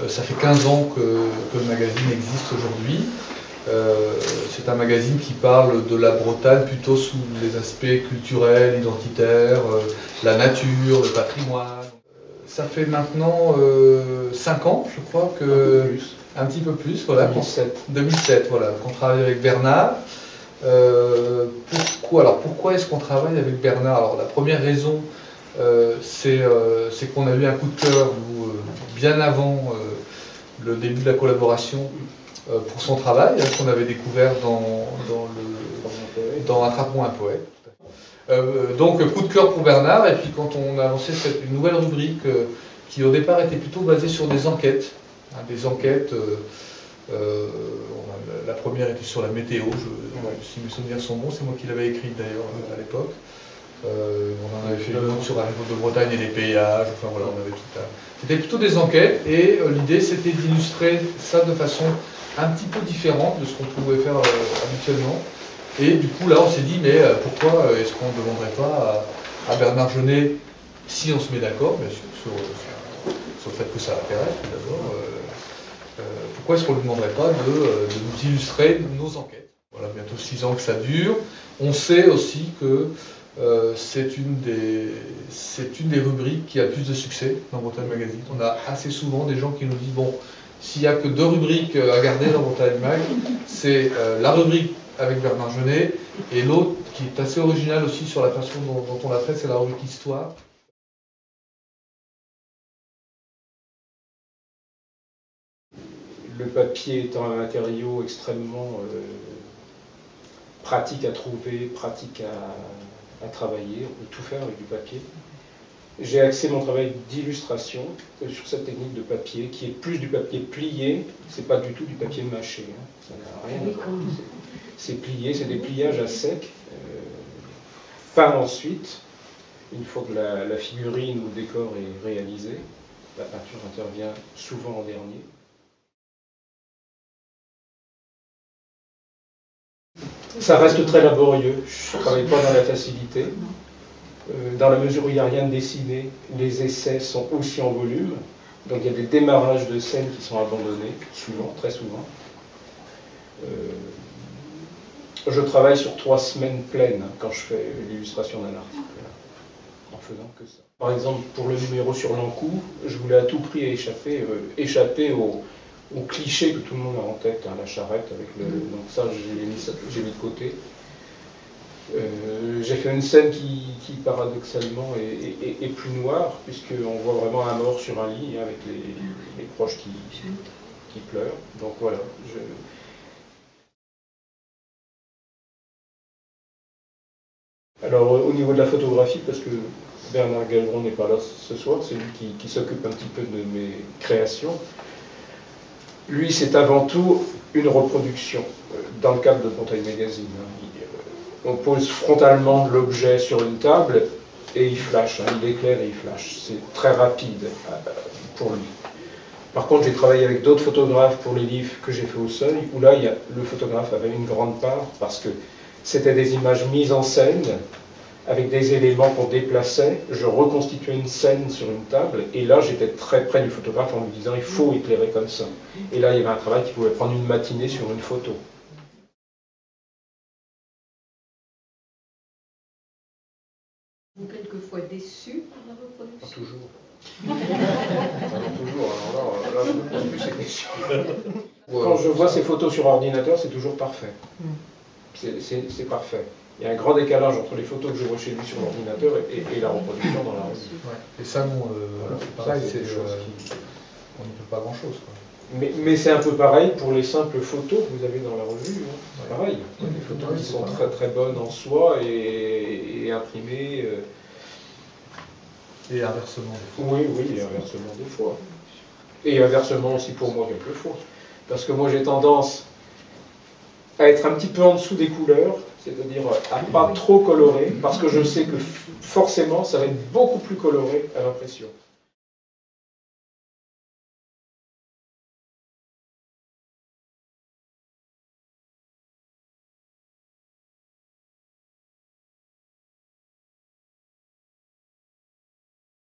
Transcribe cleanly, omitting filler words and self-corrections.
Ça fait 15 ans que le magazine existe aujourd'hui. C'est un magazine qui parle de la Bretagne plutôt sous les aspects culturels, identitaires, la nature, le patrimoine. Ça fait maintenant 5 ans, je crois, un petit peu plus, voilà, 2007, voilà, qu'on travaille avec Bernard. Pourquoi est-ce qu'on travaille avec Bernard? Alors la première raison, c'est qu'on a eu un coup de cœur bien avant le début de la collaboration pour son travail, qu'on avait découvert dans Attrape-moi un poète. Donc coup de cœur pour Bernard, et puis quand on a lancé une nouvelle rubrique qui au départ était plutôt basée sur des enquêtes, la première était sur la météo, si mes souvenirs sont bons, c'est moi qui l'avais écrite d'ailleurs à l'époque. On en avait fait une autre sur la région de Bretagne et les péages, enfin voilà, on avait tout ça. C'était plutôt des enquêtes, et l'idée c'était d'illustrer ça de façon un petit peu différente de ce qu'on pouvait faire habituellement. Et du coup là on s'est dit, mais pourquoi est-ce qu'on ne demanderait pas à Bernard Jeunet, si on se met d'accord bien sûr sur le fait que ça intéresse d'abord, pourquoi est-ce qu'on ne lui demanderait pas de nous illustrer nos enquêtes? Voilà, bientôt 6 ans que ça dure. On sait aussi que c'est une des rubriques qui a le plus de succès dans Bretagne Magazine. On a assez souvent des gens qui nous disent, bon, s'il n'y a que 2 rubriques à garder dans Bretagne Mag, c'est la rubrique avec Bernard Jeunet, et l'autre qui est assez originale aussi sur la façon dont on la traite, c'est la rubrique Histoire. Le papier étant un matériau extrêmement pratique à trouver, pratique à travailler, on peut tout faire avec du papier. J'ai axé mon travail d'illustration sur cette technique de papier, qui est plus du papier plié, c'est pas du tout du papier mâché, hein. Ça n'a rien à voir. C'est plié, c'est des pliages à sec, peints ensuite, une fois que la figurine ou le décor est réalisé. La peinture intervient souvent en dernier. Ça reste très laborieux, je ne travaille pas dans la facilité. Dans la mesure où il n'y a rien de dessiné, les essais sont aussi en volume. Donc il y a des démarrages de scènes qui sont abandonnés, souvent, très souvent. Je travaille sur 3 semaines pleines quand je fais l'illustration d'un article, en faisant que ça. Par exemple, pour le numéro sur l'Ankou, je voulais à tout prix échapper au cliché que tout le monde a en tête, hein, la charrette avec le. Donc ça, j'ai mis de côté. J'ai fait une scène qui paradoxalement est plus noire, puisqu'on voit vraiment un mort sur un lit, hein, avec les proches qui pleurent. Donc voilà. Alors au niveau de la photographie, parce que Bernard Galleron n'est pas là ce soir, c'est lui qui s'occupe un petit peu de mes créations. Lui, c'est avant tout une reproduction, dans le cadre de Bretagne Magazine. On pose frontalement l'objet sur une table et il flash, hein, il éclaire et il flash. C'est très rapide pour lui. Par contre, j'ai travaillé avec d'autres photographes pour les livres que j'ai fait au Seuil, où là, le photographe avait une grande part, parce que c'était des images mises en scène, avec des éléments qu'on déplaçait. Je reconstituais une scène sur une table, et là, j'étais très près du photographe en lui disant, il faut éclairer comme ça. Et là, il y avait un travail qui pouvait prendre une matinée sur une photo. Quelquefois déçu par la reproduction? Pas toujours. Pas toujours, alors là je ne pense plus c'est déçu. Quand je vois ces photos sur ordinateur, c'est toujours parfait. C'est parfait. Il y a un grand décalage entre les photos que je vois chez lui sur l'ordinateur et la reproduction dans la revue. Ouais. Et ça, c'est pareil, on n'y peut pas grand-chose. Mais c'est un peu pareil pour les simples photos que vous avez dans la revue. Hein. C'est pareil. Il y a des photos qui sont très très bonnes en soi et imprimées. Et inversement des fois. Oui, et inversement des fois. Et inversement aussi pour moi quelquefois. Parce que moi j'ai tendance à être un petit peu en dessous des couleurs, c'est-à-dire à pas trop colorer, parce que je sais que forcément ça va être beaucoup plus coloré à l'impression.